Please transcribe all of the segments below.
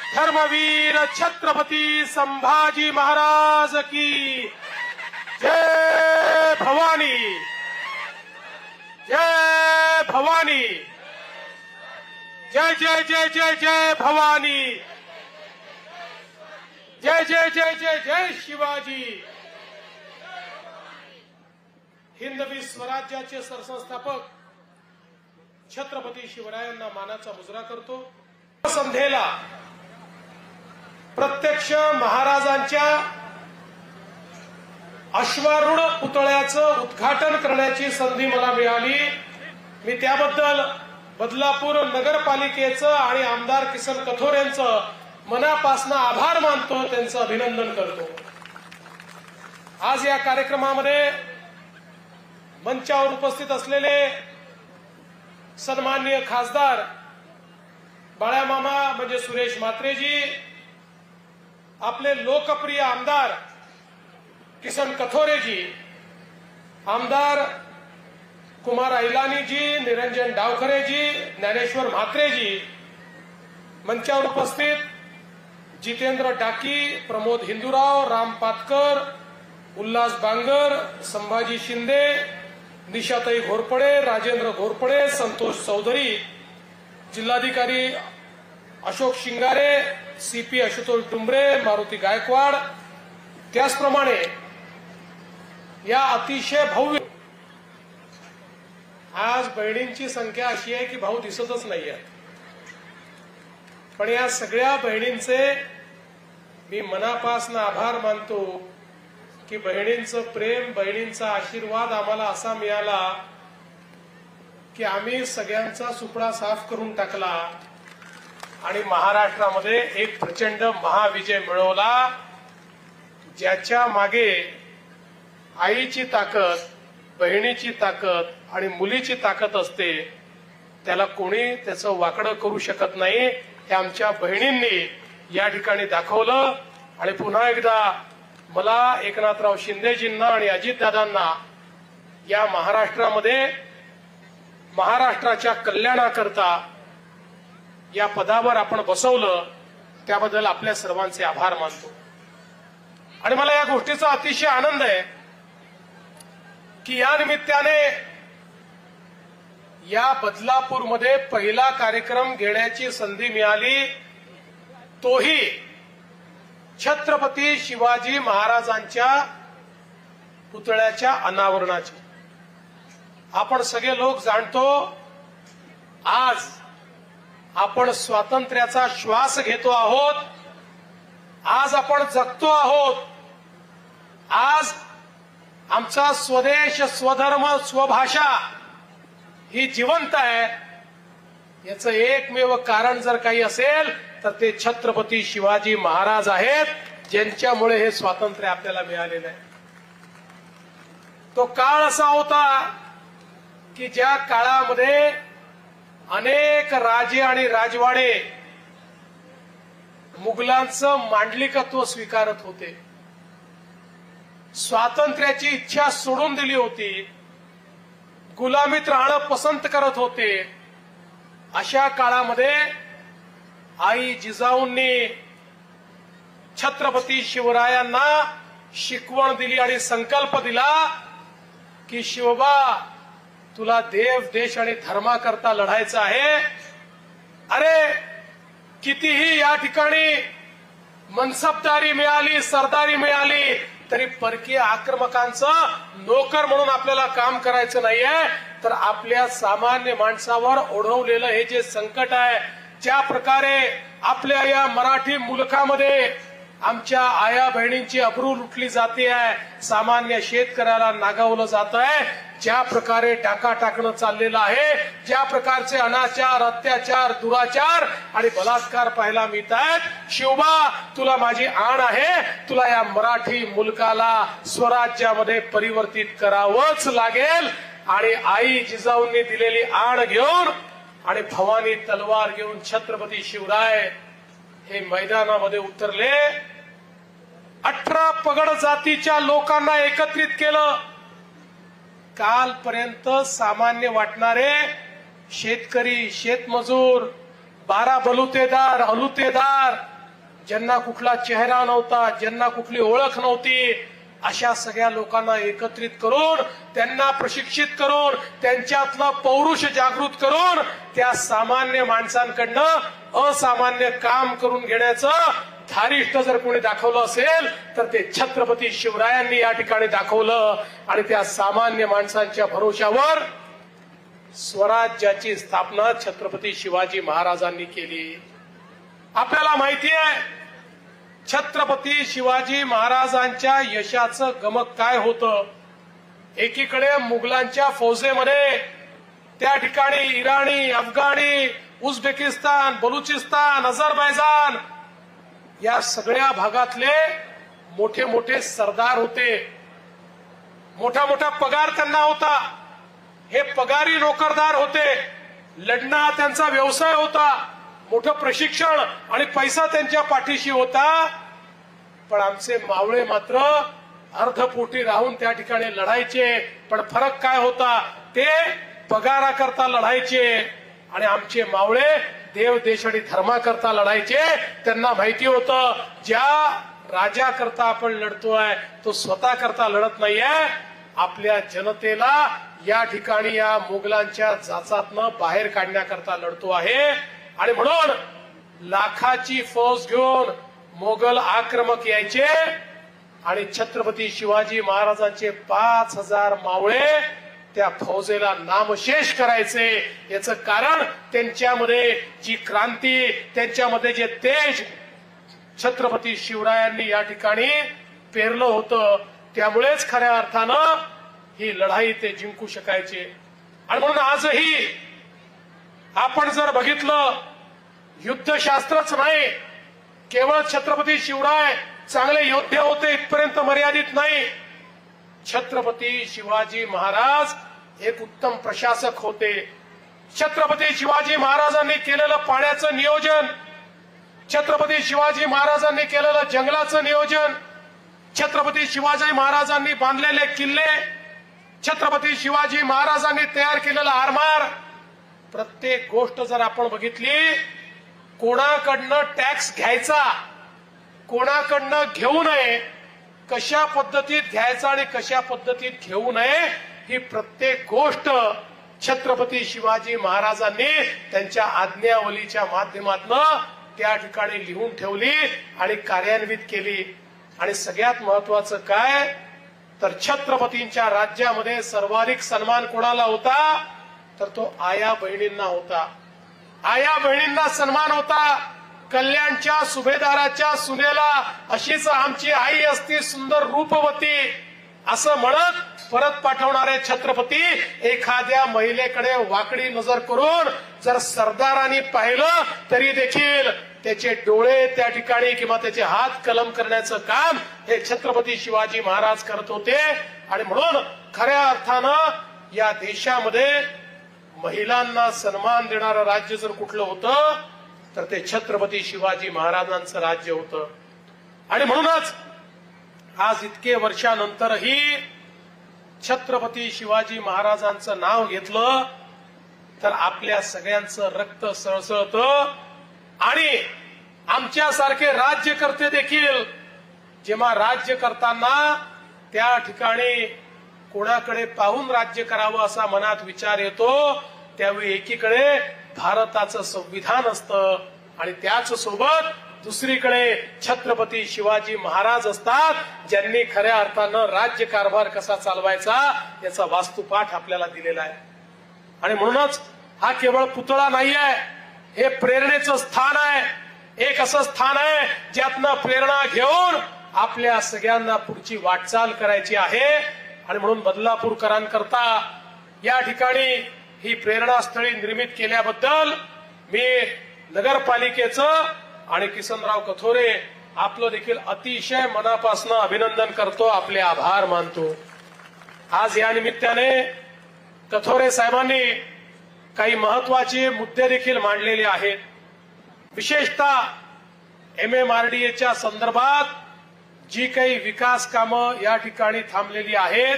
धर्मवीर छत्रपती संभाजी महाराज की जय भवानी, जय भवानी, जय जय जय जय जय भवानी, जय जय जय जय जय शिवाजी। हिंदवी स्वराज्याचे सरसंस्थापक छत्रपती शिवरायांना मानाचा मुजरा करतो। संध्येला प्रत्यक्ष महाराजांच्या अश्वारूढ पुतळ्याचं उद्घाटन करण्याची संधी मला मिळाली। मी त्याबद्दल बदलापूर नगरपालिकेचं आणि आमदार किसन कथोरेंचं मनापासून आभार मानतो, त्यांचं अभिनंदन करतो। आज या कार्यक्रमामध्ये मंचावर उपस्थित असलेले सन्माननीय खासदार बाळामामा म्हणजे सुरेश म्हात्रेजी, आपले लोकप्रिय आमदार किसन कथोरेजी, आमदार कुमार ऐलानीजी, निरंजन डावखरेजी, ज्ञानेश्वर म्हात्रेजी, मंचावर उपस्थित जितेंद्र डाकी, प्रमोद हिंदूराव, राम पातकर, उल्हास बांगर, संभाजी शिंदे, निशाताई घोरपडे, राजेंद्र घोरपडे, संतोष चौधरी, जिल्हाधिकारी अशोक शिंगारे, सीपी आशुतोष डुंबरे, मारुती गायकवाड, त्याचप्रमाणे या अतिशय भव्य आज बहिणींची संख्या अशी आहे की भाऊ दिसतच नाहीये, पण या सगळ्या बहिणींचे मी मनापासून आभार मानतो की बहिणींचं प्रेम, बहिणींचा आशीर्वाद आम्हाला असा मिळाला की आम्ही सगळ्यांचा सुपडा साफ करून टाकला आणि महाराष्ट्रामध्ये एक प्रचंड महाविजय मिळवला, ज्याच्या मागे आईची ताकद, बहिणीची ताकद आणि मुलीची ताकद असते, त्याला कोणी त्याचं वाकडं करू शकत नाही। हे आमच्या बहिणींनी या ठिकाणी दाखवलं आणि पुन्हा एकदा मला एकनाथराव शिंदेजींना आणि अजितदादांना या महाराष्ट्रामध्ये महाराष्ट्राच्या कल्याणाकरता या पदावर आपण बसवलं, त्याबद्दल आपल्या सर्वांचे आभार मानतो। आणि मला या गोष्टीचा अतिशय आनंद आहे की या निमित्ताने या बदलापूरमध्ये पहिला कार्यक्रम घेण्याची संधी मिळाली, तोही छत्रपती शिवाजी महाराजांच्या पुतळ्याच्या अनावरणाची। आपण सगळे लोक जाणतो, आज आपण स्वातंत्र्याचा श्वास घेतो आहोत, आज आपण जगतो आहोत, आज आमचा स्वदेश, स्वधर्म, स्वभाषा ही जिवंत आहे। याचं एकमेव कारण जर काही असेल तर ते छत्रपती शिवाजी महाराज आहेत, ज्यांच्यामुळे हे स्वातंत्र्य आपल्याला मिळालेलं आहे। तो काळ असा होता की ज्या काळामध्ये अनेक राजे आणि राजवाडे मुघलांचं मांडलिकत्व स्वीकारत होते, स्वातंत्र्याची इच्छा सोडून दिली होती, गुलामीत राहणं पसंत करत होते। अशा काळामध्ये आई जिजाऊंनी छत्रपती शिवरायांना शिकवण दिली आणि संकल्प दिला की शिवबा, तुला देव, देश आणि धर्माकरता लढायचं आहे। अरे कितीही या ठिकाणी मनसबदारी मिळाली, सरदारी मिळाली, तरी परकीय आक्रमकांचं नोकर म्हणून आपल्याला काम करायचं नाहीये, तर आपल्या सामान्य माणसावर ओढवलेलं हे जे संकट आहे, ज्या प्रकारे आपल्या या मराठी मुलखामध्ये आमच्या आया बहिणींची अब्रू लुटली जाते आहे, सामान्य शेतकऱ्याला नागावलं जात आहे, ज्या प्रकारे टाका टाकणं चाललेलं आहे, ज्या प्रकारचे अनाचार, अत्याचार, दुराचार आणि बलात्कार पाहायला मिळत आहेत, शिवबा तुला माझी आण आहे, तुला या मराठी मुलकाला स्वराज्यामध्ये परिवर्तित करावंच लागेल। आणि आई जिजाऊंनी दिलेली आण घेऊन आणि भवानी तलवार घेऊन छत्रपती शिवराय हे मैदानामध्ये उतरले। 18 पगड जातीच्या लोकांना एकत्रित केलं। कालपर्यंत सामान्य वाटणारे शेतकरी, शेतमजूर, 12 बलुतेदार, अलुतेदार ज्यांना कुठला चेहरा नव्हता, ज्यांना कुठली ओळख नव्हती, अशा सगळ्या लोकांना एकत्रित करून, त्यांना प्रशिक्षित करून, त्यांच्यातलं पौरुष जागृत करून त्या सामान्य माणसांकडनं असामान्य काम करून घेण्याचं धारिष्ट जर कोणी दाखवलं असेल तर ते छत्रपती शिवरायांनी या ठिकाणी दाखवलं. आणि त्या सामान्य माणसांच्या भरोशावर स्वराज्याची स्थापना छत्रपती शिवाजी महाराजांनी केली. आपल्याला माहिती आहे छत्रपती शिवाजी महाराजांच्या यशाचं गमक काय होतं. एकीकडे मुघलांच्या फौजेमध्ये त्या ठिकाणी इराणी, अफगाणी, उझबेकिस्तान, बलुचिस्तान, अझरबैजान या सगळ्या भागातले मोठे मोठे सरदार होते. मोठा मोठा पगार त्यांना होता. हे पगारी नोकरदार होते. लढणं हा त्यांचा व्यवसाय होता. मोठं प्रशिक्षण आणि पैसा त्यांच्या पाठीशी होता. पण आमचे मावळे मात्र अर्धपोटी राहून त्या ठिकाणी लढायचे. पण फरक काय होता, ते पगाराकरता लढायचे आणि आमचे मावळे देव, देश आणि धर्माकरता लढायचे. त्यांना माहिती होतं ज्या राजाकरता आपण लढतोय तो स्वतः करता लढत नाहीये, आपल्या जनतेला या ठिकाणी या मुघलांच्या जाचातनं बाहेर काढण्याकरता लढतो आहे. आणि म्हणून लाखाची फौज घेऊन मोगल आक्रमक यायचे आणि छत्रपती शिवाजी महाराजांचे 5000 मावळे त्या फौजेला नामशेष करायचे. याचं कारण त्यांच्यामध्ये जी क्रांती, त्यांच्यामध्ये जे तेज छत्रपती शिवरायांनी या ठिकाणी पेरलं होतं, त्यामुळेच खऱ्या अर्थानं ही लढाई ते जिंकू शकायचे. आणि म्हणून आजही आपण जर बघितलं, युद्धशास्त्रच नाही, केवळ छत्रपती शिवराय चांगले योद्धे होते इथपर्यंत मर्यादित नाही. छत्रपती शिवाजी महाराज एक उत्तम प्रशासक होते. छत्रपती शिवाजी महाराजांनी केलेलं पाण्याचं नियोजन, छत्रपती शिवाजी महाराजांनी केलेलं जंगलाचं नियोजन, छत्रपती शिवाजी महाराजांनी बांधलेले किल्ले, छत्रपती शिवाजी महाराजांनी तयार केलेला आरमार, प्रत्येक गोष्ट जर आपण बघितली, कोणाकडनं टॅक्स घ्यायचा, कोणाकडनं घेऊ नये, कशा पद्धतीत घ्यायचा आणि कशा पद्धतीत घेऊ नये, ही प्रत्येक गोष्ट छत्रपती शिवाजी महाराजांनी त्यांच्या आज्ञावलीच्या माध्यमातून त्या ठिकाणी लिहून ठेवली आणि कार्यान्वित केली. आणि सगळ्यात महत्वाचं काय तर छत्रपतींच्या राज्यामध्ये सर्वाधिक सन्मान कोणाला होता तर तो आया बहिणींना होता. आया बहिणींना सन्मान होता. कल्याणच्या सुभेदाराच्या सुनेला अशीच आमची आई असती सुंदर रूपवती असं म्हणत परत पाठवणारे छत्रपती एखाद्या महिलेकडे वाकडी नजर करून जर सरदारांनी पाहिलं तरी देखील त्याचे डोळे त्या ठिकाणी किंवा त्याचे हात कलम करण्याचं काम हे छत्रपती शिवाजी महाराज करत होते. आणि म्हणून खऱ्या अर्थानं या देशामध्ये महिलांना सन्मान देणारं राज्य जर कुठलं होतं तर ते छत्रपती शिवाजी महाराजांचं राज्य होतं. आणि म्हणूनच आज इतके वर्षानंतरही छत्रपती शिवाजी महाराजांचं नाव घेतलं तर आपल्या सगळ्यांचं रक्त सळसळतं. आणि आमच्यासारखे राज्यकर्ते देखील जेव्हा राज्य करताना त्या ठिकाणी कोणाकडे पाहून राज्य करावं असा मनात विचार येतो, त्यावेळी एकीकडे भारताचं संविधान असतं आणि त्याच सोबत दुसरीकडे छत्रपती शिवाजी महाराज असतात, ज्यांनी खऱ्या अर्थानं राज्य कारभार कसा चालवायचा याचा वास्तुपाठ आपल्याला दिलेला आहे. आणि म्हणूनच हा केवळ पुतळा नाही आहे, हे प्रेरणेचं स्थान आहे. एक असं स्थान आहे ज्यातनं प्रेरणा घेऊन आपल्या सगळ्यांना पुढची वाटचाल करायची आहे. आणि म्हणून बदलापूरकरांकरता या ठिकाणी ही प्रेरणास्थळी निर्मित केल्याबद्दल मी नगरपालिकेचं आणि किसनराव कथोरे आपलं देखील अतिशय मनापासून अभिनंदन करतो, आपले आभार मानतो. आज या निमित्ताने कथोरे साहेबांनी काही महत्वाचे मुद्दे देखील मांडलेले आहेत. विशेषतः MMRDAच्या संदर्भात जी काही विकास कामं या ठिकाणी थांबलेली आहेत,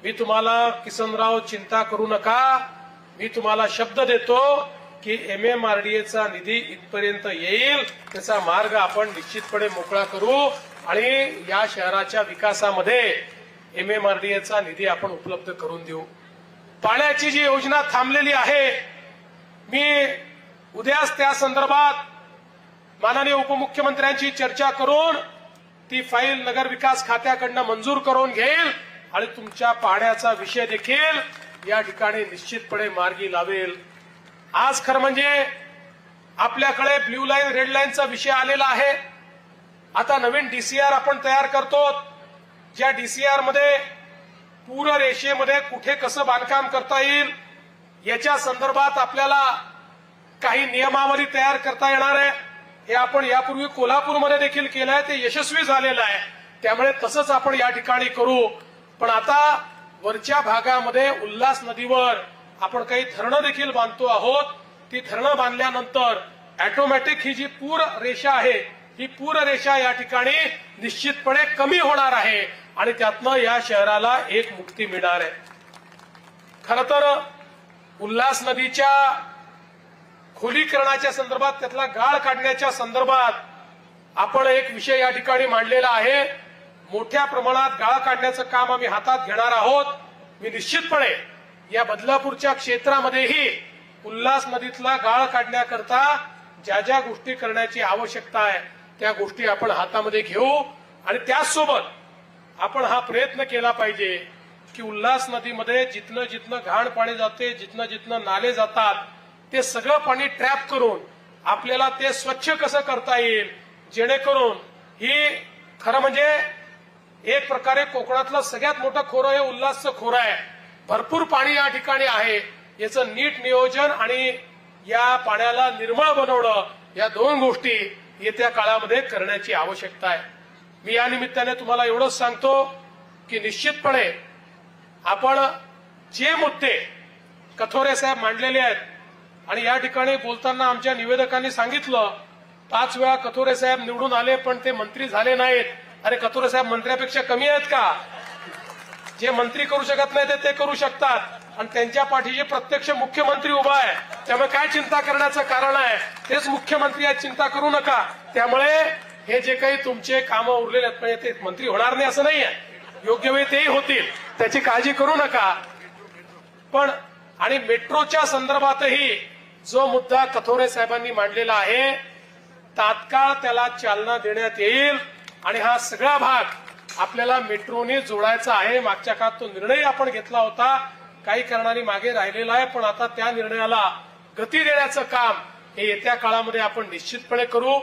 मी तुम्हाला किसनराव चिंता करू नका, मी तुम्हाला शब्द देतो की MMRDAचा निधी इथपर्यंत येईल त्याचा मार्ग आपण निश्चितपणे मोकळा करू आणि या शहराच्या विकासामध्ये MMRDAचा निधी आपण उपलब्ध करून देऊ। पाण्याची जी योजना थांबलेली आहे, मी उद्याच त्या संदर्भात माननीय उपमुख्यमंत्र्यांची चर्चा करून ती फाईल नगर विकास खात्याकडनं मंजूर करून घेईल आणि तुमच्या पाण्याचा विषय देखील या ठिकाणी निश्चितपणे मार्गी लावेल। आज खरं म्हणजे आपल्याकडे ब्ल्यू लाईन रेड लाईनचा विषय आलेला आहे। आता नवीन DCR आपण तयार करतो, ज्या DCR मध्ये पूर्ण रेषेमध्ये कुठे कसं बांधकाम करता येईल याच्या संदर्भात आपल्याला काही नियमावली तयार करता येणार आहे। हे आपण यापूर्वी कोल्हापूरमध्ये देखील केलं आहे, ते यशस्वी झालेलं आहे। त्यामुळे तसंच आपण या ठिकाणी करू। पण आता वरच्या भागामध्ये उल्हास नदीवर आपण काही धरणं देखील बांधतो आहोत। ती धरणं बांधल्यानंतर ऑटोमॅटिक ही जी पूर रेषा आहे, ही पूर रेषा या ठिकाणी निश्चितपणे कमी होणार आहे आणि त्यातनं या शहराला एक मुक्ती मिळणार आहे। खरं तर उल्हास नदीच्या खोलीकरणाच्या संदर्भात, त्यातला गाळ काढण्याच्या संदर्भात आपण एक विषय या ठिकाणी मांडलेला आहे। मोठ्या प्रमाणात गाळ काढण्याचं काम आम्ही हातात घेणार आहोत। मी निश्चितपणे या बदलापूरच्या क्षेत्रामध्येही उल्हास नदीतला गाळ काढण्याकरता ज्या ज्या गोष्टी करण्याची आवश्यकता आहे त्या गोष्टी आपण हातामध्ये घेऊ आणि त्याचसोबत आपण हा प्रयत्न केला पाहिजे की उल्हास नदीमध्ये जिथनं जिथनं घाण पाणी जाते, जिथनं जिथनं नाले जातात, ते सगळं पाणी ट्रॅप करून आपल्याला ते स्वच्छ कसं करता येईल, जेणेकरून ही खरं म्हणजे एक प्रकारे कोकणातलं सगळ्यात मोठं खोरं हे उल्हासचं खोरं आहे। भरपूर पाणी या ठिकाणी आहे, याचं नीट नियोजन आणि या पाण्याला निर्मळ बनवणं, या दोन गोष्टी येत्या काळामध्ये करण्याची आवश्यकता आहे। मी या निमित्ताने तुम्हाला एवढंच सांगतो की निश्चितपणे आपण जे मुद्दे कथोरे साहेब मांडलेले आहेत आणि या ठिकाणी बोलताना आमच्या निवेदकांनी सांगितलं 5 वेळा कथोरे साहेब निवडून आले पण ते मंत्री झाले नाहीत। अरे कथोरे साहेब मंत्र्यापेक्षा कमी आहेत का? जे मंत्री करू शकत नाही ते करू शकतात आणि त्यांच्या पाठीशी प्रत्यक्ष मुख्यमंत्री उभा आहे। त्यामुळे काय चिंता करण्याचं कारण आहे? तेच मुख्यमंत्री आहेत, चिंता करू नका। त्यामुळे हे जे काही तुमचे कामं उरलेले आहेत म्हणजे ते मंत्री होणार नाही असं नाहीये, योग्य वेळी तेही होतील, त्याची काळजी करू नका। पण आणि मेट्रोच्या संदर्भातही जो मुद्दा कथोरे साहेबांनी मांडलेला आहे, तात्काळ त्याला चालना देण्यात येईल आणि हा सगळा भाग आपल्याला मेट्रोने जोडायचा आहे। मागच्या काळात तो निर्णय आपण घेतला होता, काही कारणाने मागे राहिलेला आहे, पण आता त्या निर्णयाला गती देण्याचं काम हे येत्या काळामध्ये आपण निश्चितपणे करू।